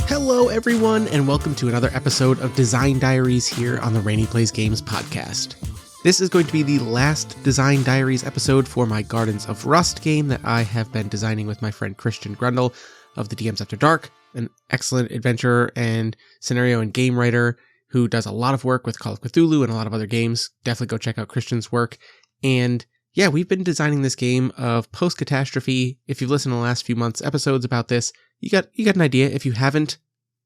Hello, everyone, and welcome to another episode of Design Diaries here on the Rene Plays Games podcast. This is going to be the last Design Diaries episode for my Gardens of Rust game that I have been designing with my friend Christian Grundle of the DMs After Dark, an excellent adventurer and scenario and game writer who does a lot of work with Call of Cthulhu and a lot of other games. Definitely go check out Christian's work. And yeah, we've been designing this game of post-catastrophe. If you've listened to the last few months' episodes about this, you got an idea. If you haven't,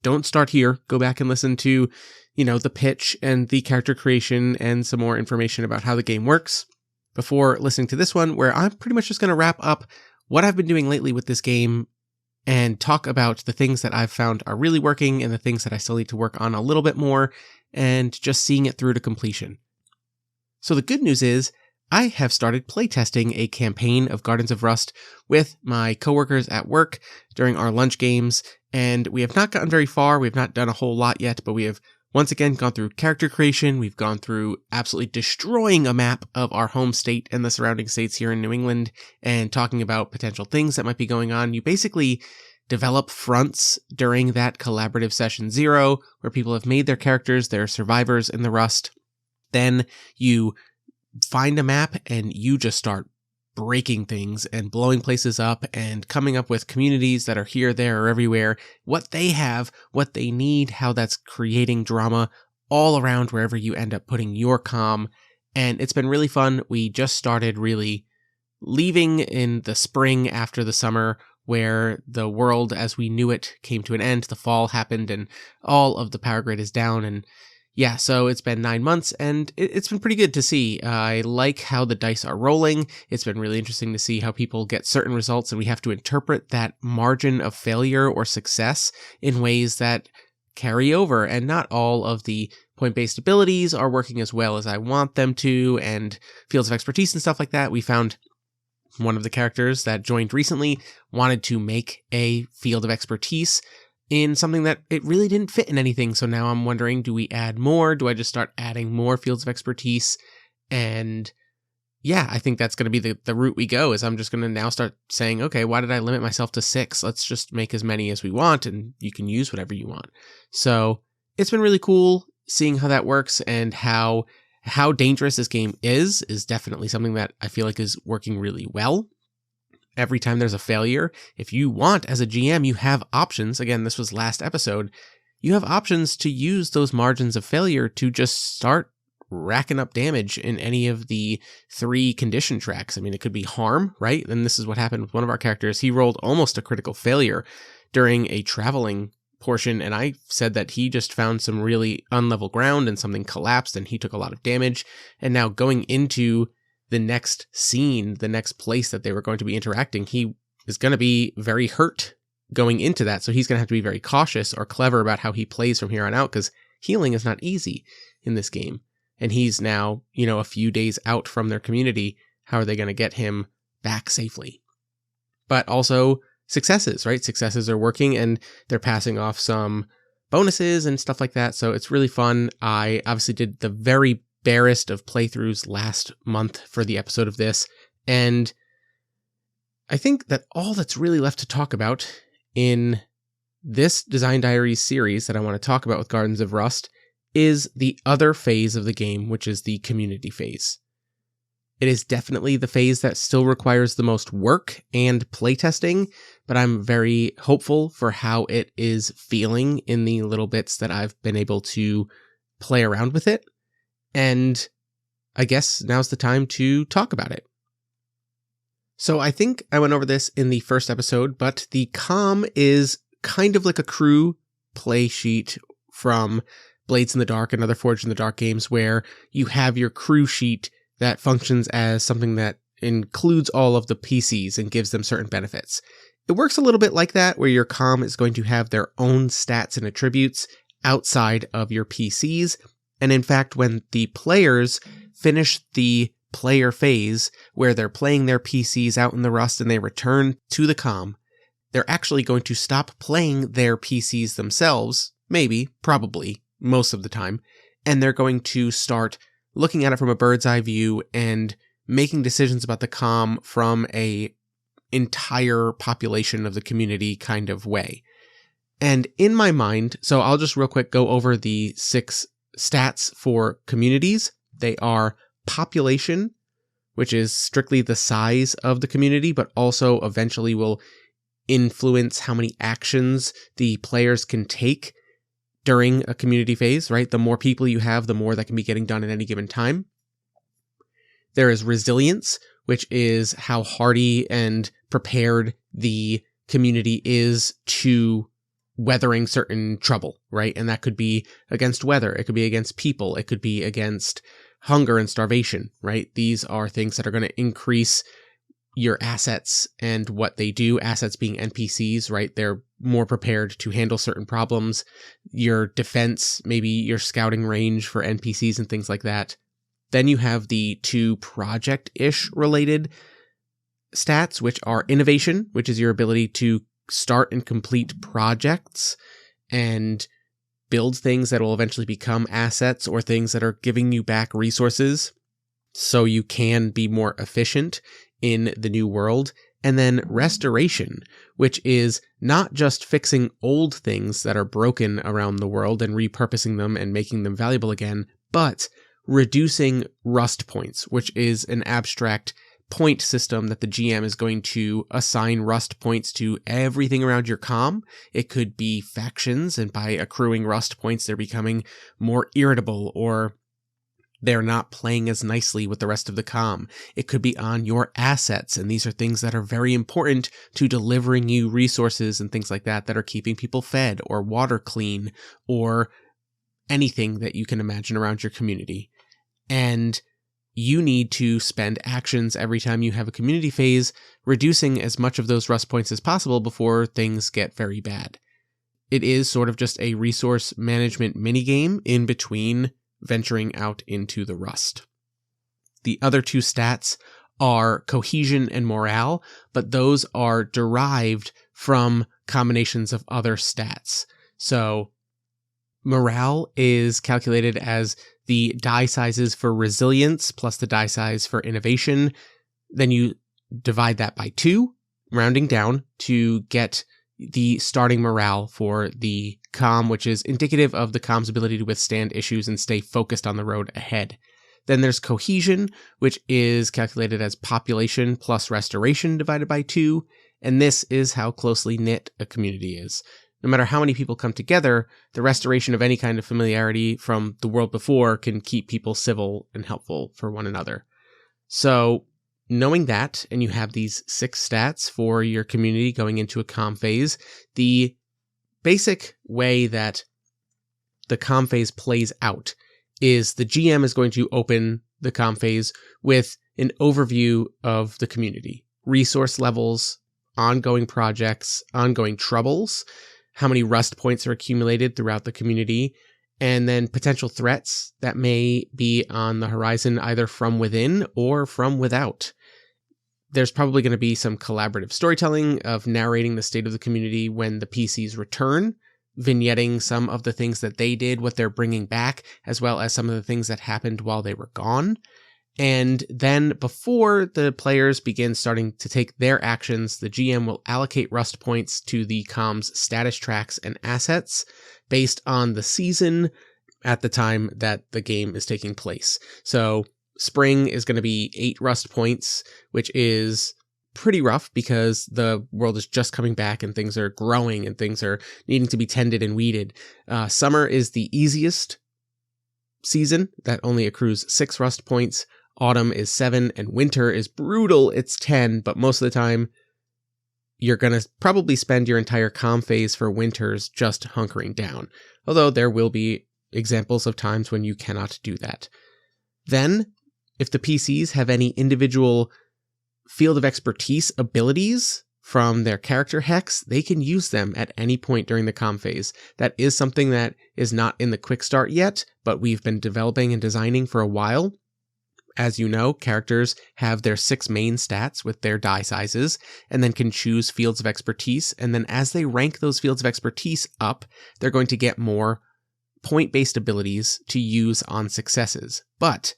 don't start here. Go back and listen to, the pitch and the character creation and some more information about how the game works before listening to this one, where I'm pretty much just going to wrap up what I've been doing lately with this game and talk about the things that I've found are really working and the things that I still need to work on a little bit more and just seeing it through to completion. So the good news is I have started playtesting a campaign of Gardens of Rust with my coworkers at work during our lunch games, and we have not gotten very far. We have not done a whole lot yet, but we have once again gone through character creation. We've gone through absolutely destroying a map of our home state and the surrounding states here in New England and talking about potential things that might be going on. You basically develop fronts during that collaborative session 0, where people have made their characters, they're survivors in the Rust. Then you find a map and you just start breaking things and blowing places up and coming up with communities that are here, there, or everywhere, what they have, what they need, how that's creating drama all around wherever you end up putting your comm. And it's been really fun. We just started really leaving in the spring after the summer, where the world as we knew it came to an end. The fall happened and all of the power grid is down, and yeah, so it's been 9 months, and it's been pretty good to see. I like how the dice are rolling. It's been really interesting to see how people get certain results, and we have to interpret that margin of failure or success in ways that carry over, and not all of the point-based abilities are working as well as I want them to, and fields of expertise and stuff like that. We found one of the characters that joined recently wanted to make a field of expertise in something that it really didn't fit in anything. So now I'm wondering, do we add more? Do I just start adding more fields of expertise? And yeah, I think that's going to be the route we go, is I'm just going to now start saying, okay, why did I limit myself to 6? Let's just make as many as we want, and you can use whatever you want. So it's been really cool seeing how that works, and how dangerous this game is definitely something that I feel like is working really well. Every time there's a failure, if you want as a GM, you have options. Again, this was last episode. You have options to use those margins of failure to just start racking up damage in any of the 3 condition tracks. I mean, it could be harm, right? And this is what happened with one of our characters. He rolled almost a critical failure during a traveling portion, and I said that he just found some really unlevel ground and something collapsed and he took a lot of damage. And now going into the next scene, the next place that they were going to be interacting, he is going to be very hurt going into that. So he's going to have to be very cautious or clever about how he plays from here on out, because healing is not easy in this game. And he's now, a few days out from their community. How are they going to get him back safely? But also successes, right? Successes are working and they're passing off some bonuses and stuff like that. So it's really fun. I obviously did the very barest of playthroughs last month for the episode of this, and I think that all that's really left to talk about in this Design Diaries series that I want to talk about with Gardens of Rust is the other phase of the game, which is the community phase. It is definitely the phase that still requires the most work and playtesting, but I'm very hopeful for how it is feeling in the little bits that I've been able to play around with it. And I guess now's the time to talk about it. So I think I went over this in the first episode, but the Comm is kind of like a crew play sheet from Blades in the Dark and other Forged in the Dark games, where you have your crew sheet that functions as something that includes all of the PCs and gives them certain benefits. It works a little bit like that, where your Comm is going to have their own stats and attributes outside of your PCs. And in fact, when the players finish the player phase, where they're playing their PCs out in the Rust and they return to the Comm, they're actually going to stop playing their PCs themselves, maybe, probably, most of the time, and they're going to start looking at it from a bird's eye view and making decisions about the comm from a entire population of the community kind of way. And in my mind, so I'll just real quick go over the 6 stats for communities. They are population, which is strictly the size of the community, but also eventually will influence how many actions the players can take during a community phase, right? The more people you have, the more that can be getting done at any given time. There is resilience, which is how hardy and prepared the community is to weathering certain trouble, right? And that could be against weather, it could be against people, it could be against hunger and starvation, right? These are things that are going to increase your assets and what they do, assets being NPCs, right? They're more prepared to handle certain problems. Your defense, maybe your scouting range for NPCs and things like that. Then you have the 2 project-ish related stats, which are innovation, which is your ability to start and complete projects and build things that will eventually become assets or things that are giving you back resources so you can be more efficient in the new world. And then restoration, which is not just fixing old things that are broken around the world and repurposing them and making them valuable again, but reducing rust points, which is an abstract point system that the GM is going to assign rust points to everything around your comm. It could be factions, and by accruing rust points, they're becoming more irritable, or they're not playing as nicely with the rest of the comm. It could be on your assets, and these are things that are very important to delivering you resources and things like that that are keeping people fed or water clean or anything that you can imagine around your community. And you need to spend actions every time you have a community phase, reducing as much of those rust points as possible before things get very bad. It is sort of just a resource management minigame in between venturing out into the rust. The other 2 stats are cohesion and morale, but those are derived from combinations of other stats. So morale is calculated as the die sizes for resilience plus the die size for innovation. Then you divide that by 2, rounding down, to get the starting morale for the comm, which is indicative of the comm's ability to withstand issues and stay focused on the road ahead. Then there's cohesion, which is calculated as population plus restoration divided by 2, and this is how closely knit a community is. No matter how many people come together, the restoration of any kind of familiarity from the world before can keep people civil and helpful for one another. So, knowing that, and you have these 6 stats for your community going into a comm phase, the basic way that the comm phase plays out is the GM is going to open the comm phase with an overview of the community, resource levels, ongoing projects, ongoing troubles, how many rust points are accumulated throughout the community, and then potential threats that may be on the horizon either from within or from without. There's probably going to be some collaborative storytelling of narrating the state of the community when the PCs return, vignetting some of the things that they did, what they're bringing back, as well as some of the things that happened while they were gone. And then before the players begin starting to take their actions, the GM will allocate rust points to the comm's status tracks and assets based on the season at the time that the game is taking place. So spring is going to be 8 rust points, which is pretty rough because the world is just coming back and things are growing and things are needing to be tended and weeded. Summer is the easiest season that only accrues 6 rust points. Autumn is 7, and winter is brutal. It's 10, but most of the time you're going to probably spend your entire comm phase for winters just hunkering down. Although there will be examples of times when you cannot do that. Then, if the PCs have any individual field of expertise abilities from their character hex, they can use them at any point during the comm phase. That is something that is not in the quick start yet, but we've been developing and designing for a while. As you know, characters have their 6 main stats with their die sizes, and then can choose fields of expertise, and then as they rank those fields of expertise up, they're going to get more point-based abilities to use on successes. But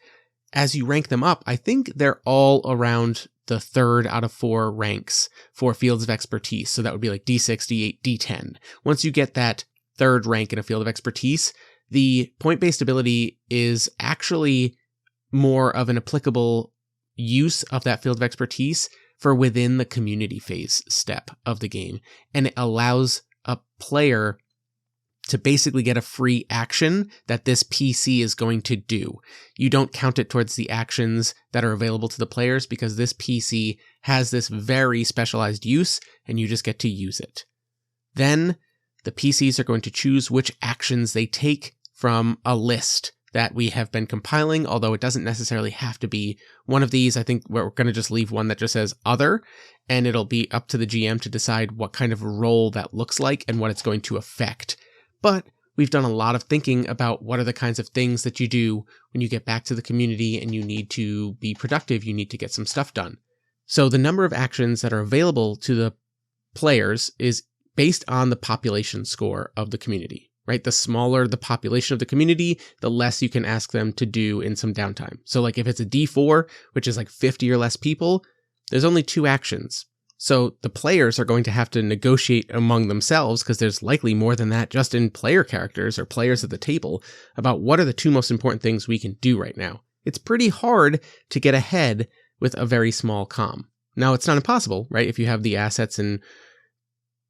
as you rank them up, I think they're all around the 3rd out of 4 ranks for fields of expertise. So that would be like D6, D8, D10. Once you get that 3rd rank in a field of expertise, the point-based ability is actually more of an applicable use of that field of expertise for within the community phase step of the game. And it allows a player to basically get a free action that this PC is going to do. You don't count it towards the actions that are available to the players because this PC has this very specialized use and you just get to use it. Then the PCs are going to choose which actions they take from a list that we have been compiling, although it doesn't necessarily have to be one of these. I think we're going to just leave one that just says other, and it'll be up to the GM to decide what kind of role that looks like and what it's going to affect. But we've done a lot of thinking about what are the kinds of things that you do when you get back to the community and you need to be productive, you need to get some stuff done. So the number of actions that are available to the players is based on the population score of the community, right? The smaller the population of the community, the less you can ask them to do in some downtime. So like if it's a D4, which is like 50 or less people, there's only 2 actions. So the players are going to have to negotiate among themselves, because there's likely more than that just in player characters or players at the table, about what are the 2 most important things we can do right now. It's pretty hard to get ahead with a very small comm. Now, it's not impossible, right? If you have the assets and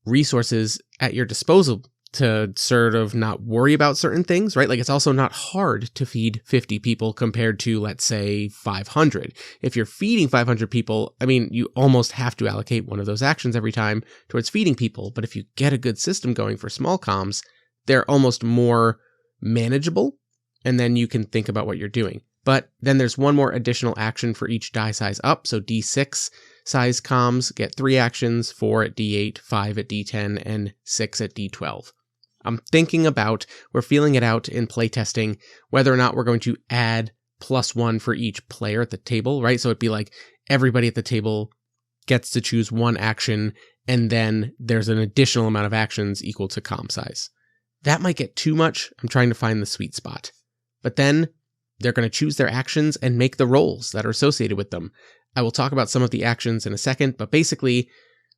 resources at your disposal to sort of not worry about certain things, right? Like it's also not hard to feed 50 people compared to, let's say, 500. If you're feeding 500 people, I mean, you almost have to allocate one of those actions every time towards feeding people. But if you get a good system going for small comms, they're almost more manageable, and then you can think about what you're doing. But then there's one more additional action for each die size up. So D6 size comms get 3 actions, 4 at D8, 5 at D10, and 6 at D12. I'm thinking about, we're feeling it out in playtesting, whether or not we're going to add +1 for each player at the table, right? So it'd be like everybody at the table gets to choose 1 action, and then there's an additional amount of actions equal to comm size. That might get too much. I'm trying to find the sweet spot. But then they're going to choose their actions and make the rolls that are associated with them. I will talk about some of the actions in a second, but basically,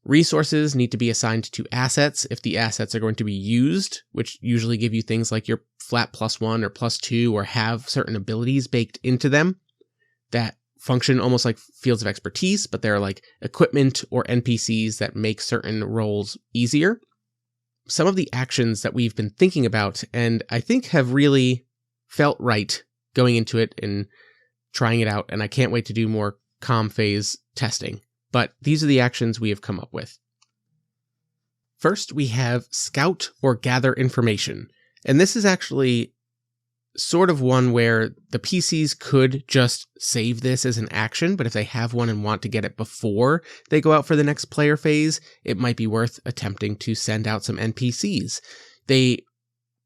resources need to be assigned to assets if the assets are going to be used, which usually give you things like your flat +1 or +2 or have certain abilities baked into them that function almost like fields of expertise, but they're like equipment or NPCs that make certain roles easier. Some of the actions that we've been thinking about and I think have really felt right going into it and trying it out, and I can't wait to do more comm phase testing. But these are the actions we have come up with. First, we have scout or gather information. And this is actually sort of one where the PCs could just save this as an action, but if they have one and want to get it before they go out for the next player phase, it might be worth attempting to send out some NPCs. They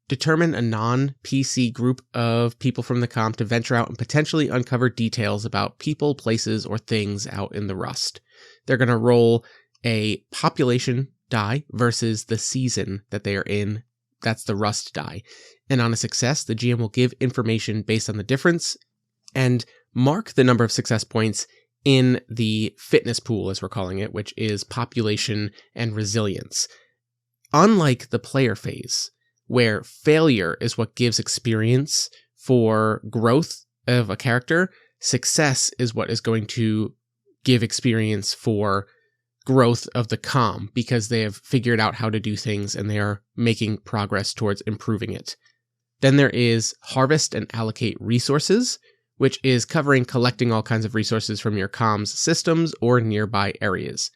determine a non-PC group of people from the comm to venture out and potentially uncover details about people, places, or things out in the Rust. They're going to roll a population die versus the season that they are in. That's the Rust die. And on a success, the GM will give information based on the difference and mark the number of success points in the fitness pool, as we're calling it, which is population and resilience. Unlike the player phase, where failure is what gives experience for growth of a character, success is what is going to give experience for growth of the comm, because they have figured out how to do things and they are making progress towards improving it. Then there is harvest and allocate resources, which is covering collecting all kinds of resources from your comm's systems or nearby areas.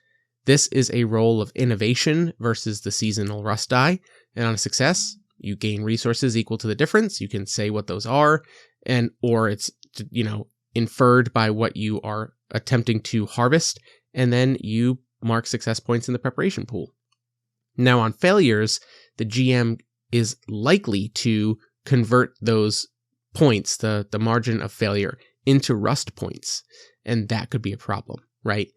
This is a role of innovation versus the seasonal Rust die, and on a success, you gain resources equal to the difference. You can say what those are, or it's, inferred by what you are attempting to harvest, and then you mark success points in the preparation pool. Now on failures, the GM is likely to convert those points, the margin of failure, into Rust points, and that could be a problem, right?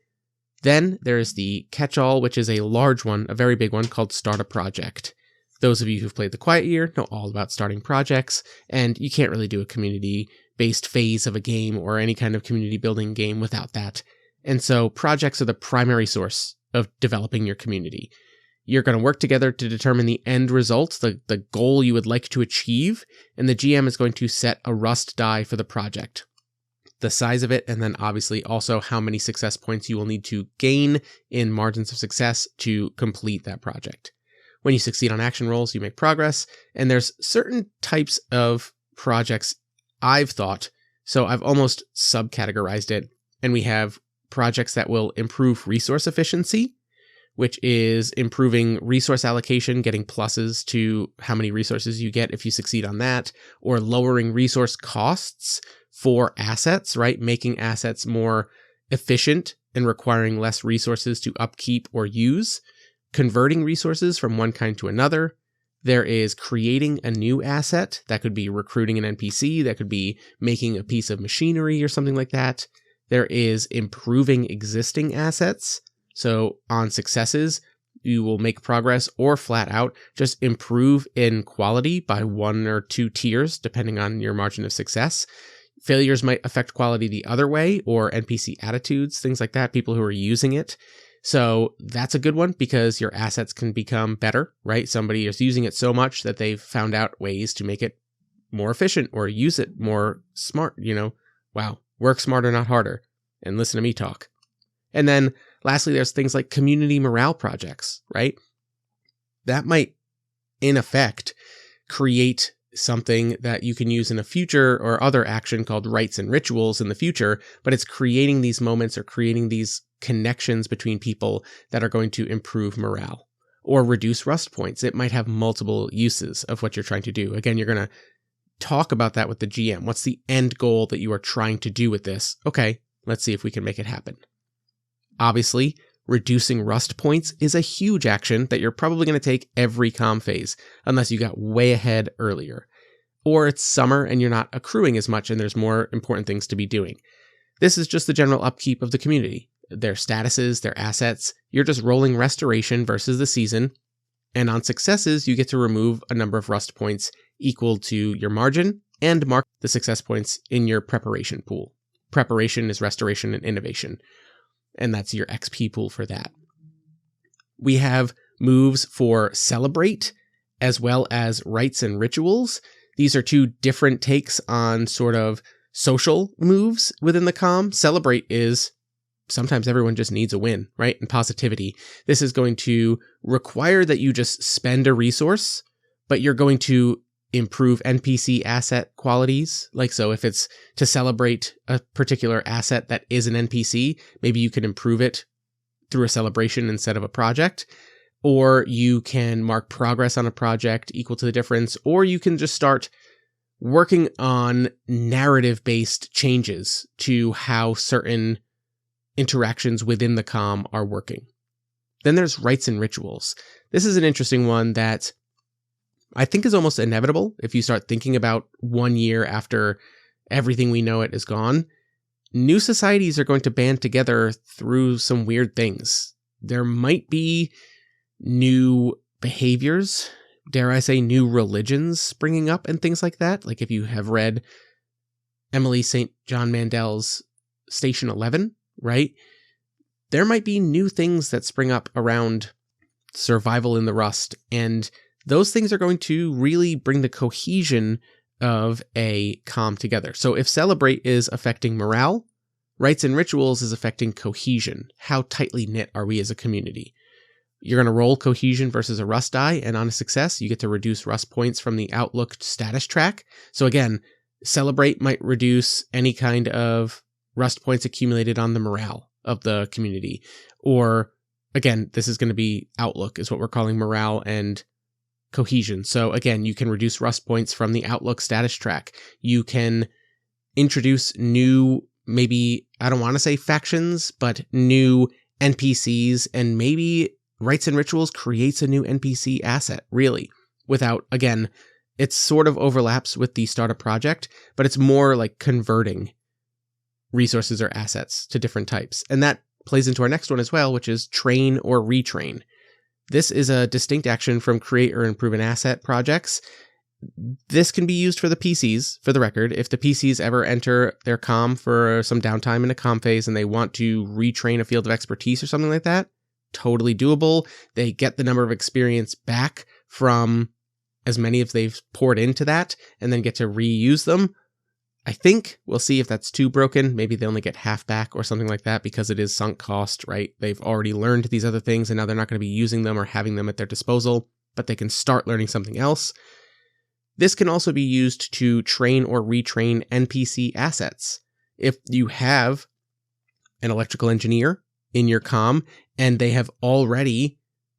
Then there's the catch-all, which is a large one, a very big one, called Start a Project. Those of you who've played The Quiet Year know all about starting projects, and you can't really do a community-based phase of a game or any kind of community-building game without that. And so projects are the primary source of developing your community. You're going to work together to determine the end result, the goal you would like to achieve, and the GM is going to set a Rust die for the project. The size of it, and then obviously also how many success points you will need to gain in margins of success to complete that project. When you succeed on action rolls, you make progress, and there's certain types of projects I've thought, so I've almost subcategorized it, and we have projects that will improve resource efficiency, which is improving resource allocation, getting pluses to how many resources you get if you succeed on that, or lowering resource costs for assets, right? Making assets more efficient and requiring less resources to upkeep or use, converting resources from one kind to another. There is creating a new asset. That could be recruiting an NPC. That could be making a piece of machinery or something like that. There is improving existing assets. So on successes, you will make progress or flat out just improve in quality by 1 or 2 tiers, depending on your margin of success. Failures might affect quality the other way, or NPC attitudes, things like that, people who are using it. So that's a good one because your assets can become better, right? Somebody is using it so much that they've found out ways to make it more efficient or use it more smart, Wow, work smarter, not harder. And listen to me talk. And then lastly, there's things like community morale projects, right? That might, in effect, create something that you can use in a future or other action called rites and rituals in the future, but it's creating these moments or creating these connections between people that are going to improve morale or reduce rust points. It might have multiple uses of what you're trying to do. Again, you're going to talk about that with the GM. What's the end goal that you are trying to do with this? Okay, let's see if we can make it happen. Obviously, reducing rust points is a huge action that you're probably going to take every comm phase, unless you got way ahead earlier. Or it's summer and you're not accruing as much and there's more important things to be doing. This is just the general upkeep of the community. Their statuses, their assets, you're just rolling restoration versus the season. And on successes, you get to remove a number of rust points equal to your margin and mark the success points in your preparation pool. Preparation is restoration and innovation. And that's your XP pool for that. We have moves for celebrate as well as rites and rituals. These are 2 different takes on sort of social moves within the comm. Celebrate is sometimes everyone just needs a win, right? And positivity. This is going to require that you just spend a resource, but you're going to improve NPC asset qualities. Like, so if it's to celebrate a particular asset that is an NPC, maybe you can improve it through a celebration instead of a project, or you can mark progress on a project equal to the difference, or you can just start working on narrative-based changes to how certain interactions within the comm are working. Then there's rites and rituals. This is an interesting one that I think is almost inevitable if you start thinking about 1 year after everything we know it is gone. New societies are going to band together through some weird things. There might be new behaviors, dare I say new religions springing up and things like that. Like if you have read Emily St. John Mandel's Station 11, right? There might be new things that spring up around survival in the rust, and those things are going to really bring the cohesion of a comm together. So if celebrate is affecting morale, rites and rituals is affecting cohesion. How tightly knit are we as a community? You're going to roll cohesion versus a rust die, and on a success, you get to reduce rust points from the Outlook status track. So again, celebrate might reduce any kind of rust points accumulated on the morale of the community. Or again, this is going to be Outlook is what we're calling morale and cohesion. So again, you can reduce rust points from the Outlook status track. You can introduce new, maybe, I don't want to say factions, but new NPCs, and maybe rites and rituals creates a new NPC asset, really, without, again, it sort of overlaps with the startup project, but it's more like converting resources or assets to different types. And that plays into our next one as well, which is train or retrain. This is a distinct action from create or improve an asset projects. This can be used for the PCs, for the record. If the PCs ever enter their comm for some downtime in a comm phase and they want to retrain a field of expertise or something like that, totally doable. They get the number of experience back from as many as they've poured into that and then get to reuse them. I think we'll see if that's too broken. Maybe they only get half back or something like that because it is sunk cost, right? They've already learned these other things and now they're not going to be using them or having them at their disposal, but they can start learning something else. This can also be used to train or retrain NPC assets. If you have an electrical engineer in your comm and they have already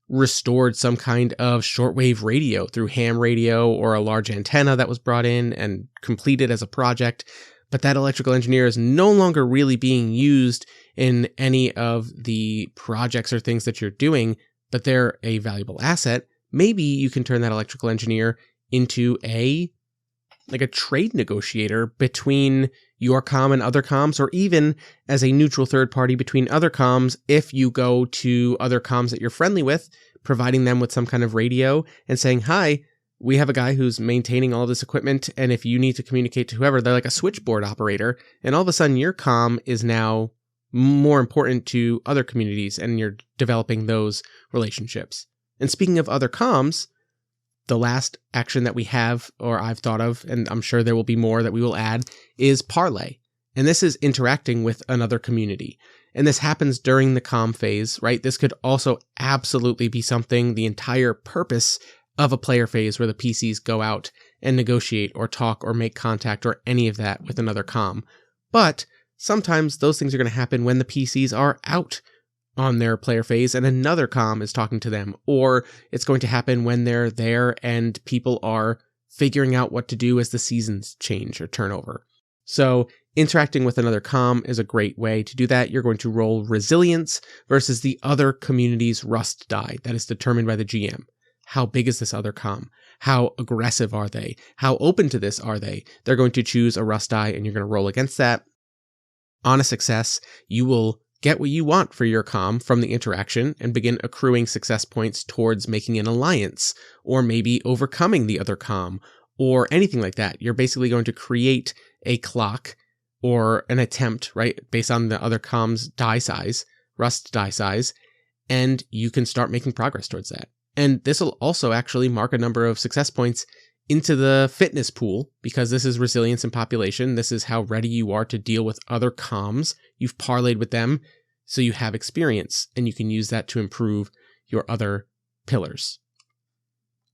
restored some kind of shortwave radio through ham radio or a large antenna that was brought in and completed as a project, but that electrical engineer is no longer really being used in any of the projects or things that you're doing, but they're a valuable asset, maybe you can turn that electrical engineer into a trade negotiator between your comm and other comms, or even as a neutral third party between other comms if you go to other comms that you're friendly with, providing them with some kind of radio and saying, hi, we have a guy who's maintaining all this equipment, and if you need to communicate to whoever, they're like a switchboard operator, and all of a sudden your comm is now more important to other communities, and you're developing those relationships. And speaking of other comms, the last action that we have, or I've thought of, and I'm sure there will be more that we will add, is Parlay. And this is interacting with another community. And this happens during the comm phase, right? This could also absolutely be something, the entire purpose of a player phase where the PCs go out and negotiate or talk or make contact or any of that with another comm. But sometimes those things are going to happen when the PCs are out on their player phase and another comm is talking to them, or it's going to happen when they're there and people are figuring out what to do as the seasons change or turnover. So interacting with another comm is a great way to do that. You're going to roll resilience versus the other community's rust die that is determined by the GM. How big is this other comm? How aggressive are they? How open to this are they? They're going to choose a rust die and you're going to roll against that. On a success, you will get what you want for your comm from the interaction and begin accruing success points towards making an alliance, or maybe overcoming the other comm, or anything like that. You're basically going to create a clock or an attempt, right, based on the other comm's die size, rust die size, and you can start making progress towards that. And this will also actually mark a number of success points into the fitness pool, because this is resilience and population. This is how ready you are to deal with other comms. You've parlayed with them, so you have experience, and you can use that to improve your other pillars.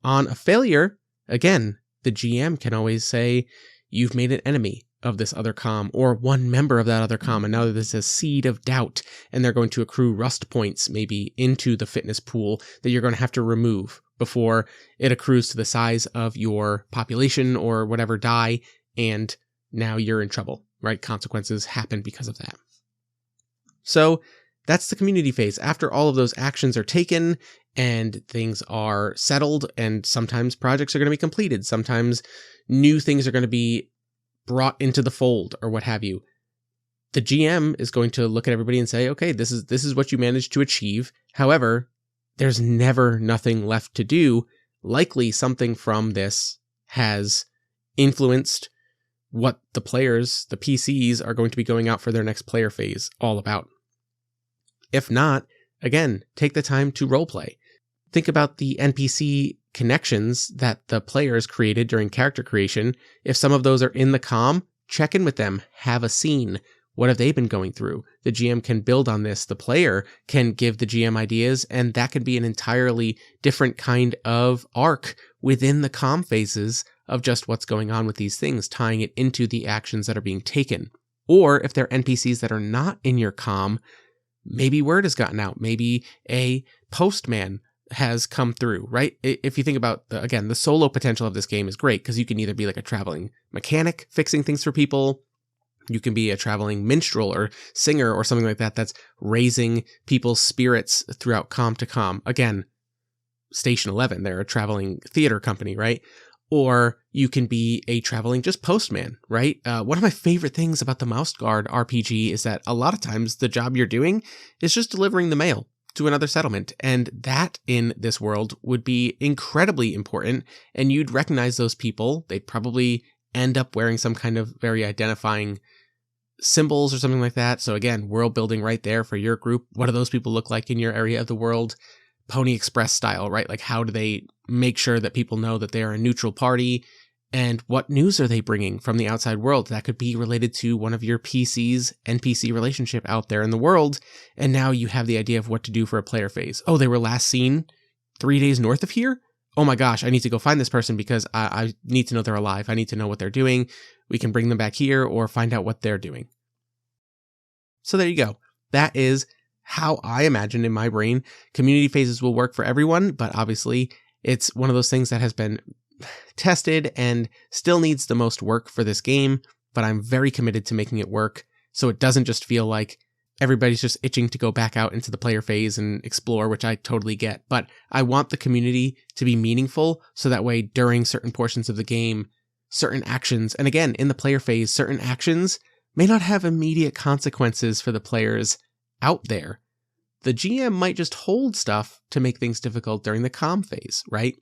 On a failure, again, the GM can always say, you've made an enemy of this other comm, or one member of that other comm, and now there's a seed of doubt, and they're going to accrue rust points maybe into the fitness pool that you're going to have to remove before it accrues to the size of your population or whatever die, and now you're in trouble, right? Consequences happen because of that. So that's the community phase. After all of those actions are taken and things are settled, and sometimes projects are going to be completed, sometimes new things are going to be brought into the fold or what have you, the GM is going to look at everybody and say, okay, this is what you managed to achieve. However, there's never nothing left to do. Likely something from this has influenced what the players, the PCs, are going to be going out for their next player phase all about. If not, again, take the time to roleplay. Think about the NPC connections that the players created during character creation. If some of those are in the comm, check in with them, have a scene. What have they been going through? The GM can build on this. The player can give the GM ideas, and that can be an entirely different kind of arc within the comm phases of just what's going on with these things, tying it into the actions that are being taken. Or if they're NPCs that are not in your comm, maybe word has gotten out. Maybe a postman has come through, right? If you think about, the solo potential of this game is great because you can either be like a traveling mechanic fixing things for people, you can be a traveling minstrel or singer or something like that that's raising people's spirits throughout comm to comm. Again, Station 11, they're a traveling theater company, right? Or you can be a traveling just postman, right? One of my favorite things about the Mouse Guard RPG is that a lot of times the job you're doing is just delivering the mail. to another settlement. And that in this world would be incredibly important. And you'd recognize those people. They'd probably end up wearing some kind of very identifying symbols or something like that. So again, world building right there for your group. What do those people look like in your area of the world? Pony Express style, right? Like, how do they make sure that people know that they are a neutral party? And what news are they bringing from the outside world? That could be related to one of your PC's NPC relationship out there in the world. And now you have the idea of what to do for a player phase. Oh, they were last seen 3 days north of here? Oh my gosh, I need to go find this person because I need to know they're alive. I need to know what they're doing. We can bring them back here or find out what they're doing. So there you go. That is how I imagine in my brain community phases will work for everyone. But obviously, it's one of those things that has been tested and still needs the most work for this game, but I'm very committed to making it work so it doesn't just feel like everybody's just itching to go back out into the player phase and explore, which I totally get. But I want the community to be meaningful so that way during certain portions of the game, certain actions, and again, in the player phase, certain actions may not have immediate consequences for the players out there. The GM might just hold stuff to make things difficult during the comm phase, right?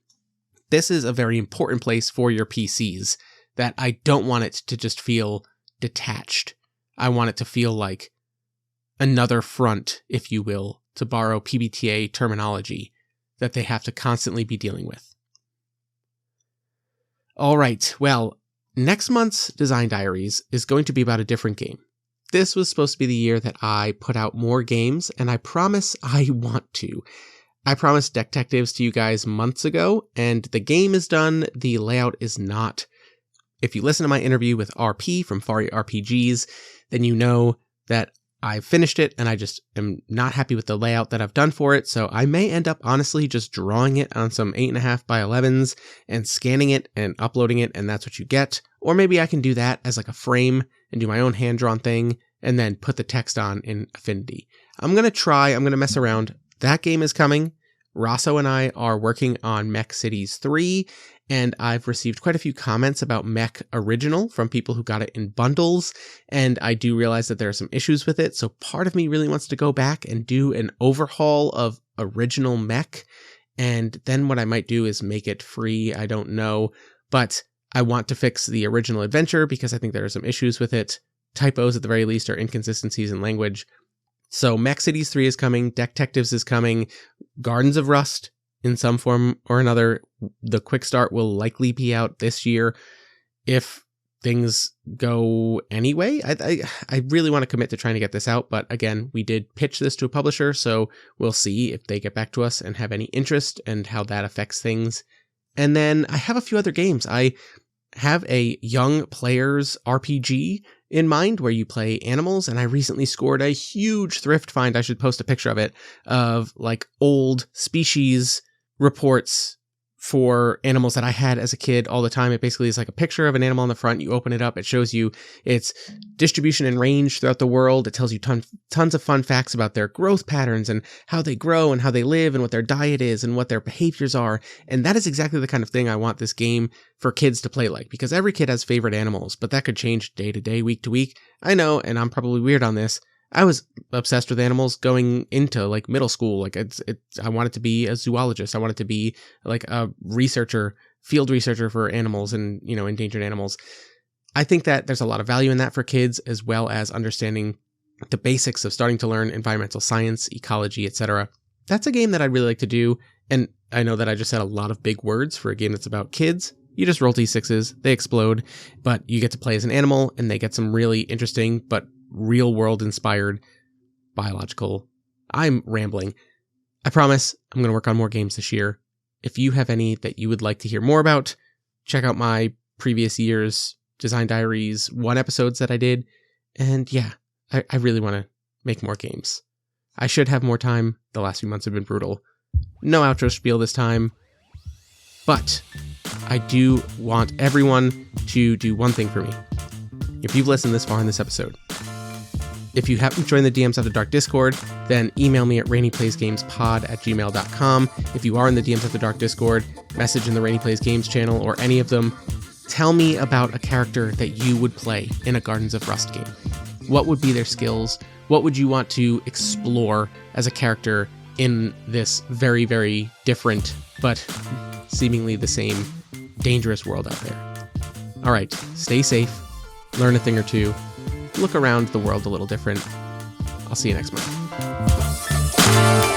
This is a very important place for your PCs that I don't want it to just feel detached. I want it to feel like another front, if you will, to borrow PBTA terminology that they have to constantly be dealing with. All right, well, next month's Design Diaries is going to be about a different game. This was supposed to be the year that I put out more games, and I promise I want to. I promised Detectives to you guys months ago, and the game is done, the layout is not. If you listen to my interview with RP from Fari RPGs, then you know that I finished it, and I just am not happy with the layout that I've done for it, so I may end up honestly just drawing it on some 8.5 by 11s and scanning it and uploading it, and that's what you get. Or maybe I can do that as like a frame and do my own hand-drawn thing, and then put the text on in Affinity. I'm going to mess around. That game is coming. Rosso and I are working on Mech Cities 3, and I've received quite a few comments about Mech Original from people who got it in bundles, and I do realize that there are some issues with it, so part of me really wants to go back and do an overhaul of Original Mech, and then what I might do is make it free, I don't know, but I want to fix the original adventure because I think there are some issues with it, typos at the very least, or inconsistencies in language. So Mech Cities 3 is coming, Detectives is coming, Gardens of Rust in some form or another. The quick start will likely be out this year if things go anyway. I really want to commit to trying to get this out, but again, we did pitch this to a publisher, so we'll see if they get back to us and have any interest and how that affects things. And then I have a few other games. I have a young players RPG in mind where you play animals, and I recently scored a huge thrift find. I should post a picture of it, of like old species reports for animals that I had as a kid all the time. It basically is like a picture of an animal on the front. You open it up, it shows you its distribution and range throughout the world. It tells you tons of fun facts about their growth patterns and how they grow and how they live and what their diet is and what their behaviors are. And that is exactly the kind of thing I want this game for kids to play like, because every kid has favorite animals, but that could change day to day, week to week. I know, and I'm probably weird on this. I was obsessed with animals going into like middle school. Like I wanted to be a zoologist. I wanted to be like a researcher, field researcher for animals and, endangered animals. I think that there's a lot of value in that for kids, as well as understanding the basics of starting to learn environmental science, ecology, etc. That's a game that I'd really like to do. And I know that I just said a lot of big words for a game that's about kids. You just roll D6s, they explode, but you get to play as an animal and they get some really interesting, but real world inspired biological. I'm rambling. I promise I'm going to work on more games this year. If you have any that you would like to hear more about, check out my previous year's Design Diaries 1 episodes that I did. And yeah, I really want to make more games. I should have more time. The last few months have been brutal. No outro spiel this time. But I do want everyone to do one thing for me. If you've listened this far in this episode, if you haven't joined the DMs After Dark Discord, then email me at RainyPlaysGamesPod@gmail.com. If you are in the DMs After Dark Discord, message in the Rainy Plays Games channel or any of them. Tell me about a character that you would play in a Gardens of Rust game. What would be their skills? What would you want to explore as a character in this very, very different, but seemingly the same dangerous world out there. All right, stay safe, learn a thing or two, look around the world a little different. I'll see you next month.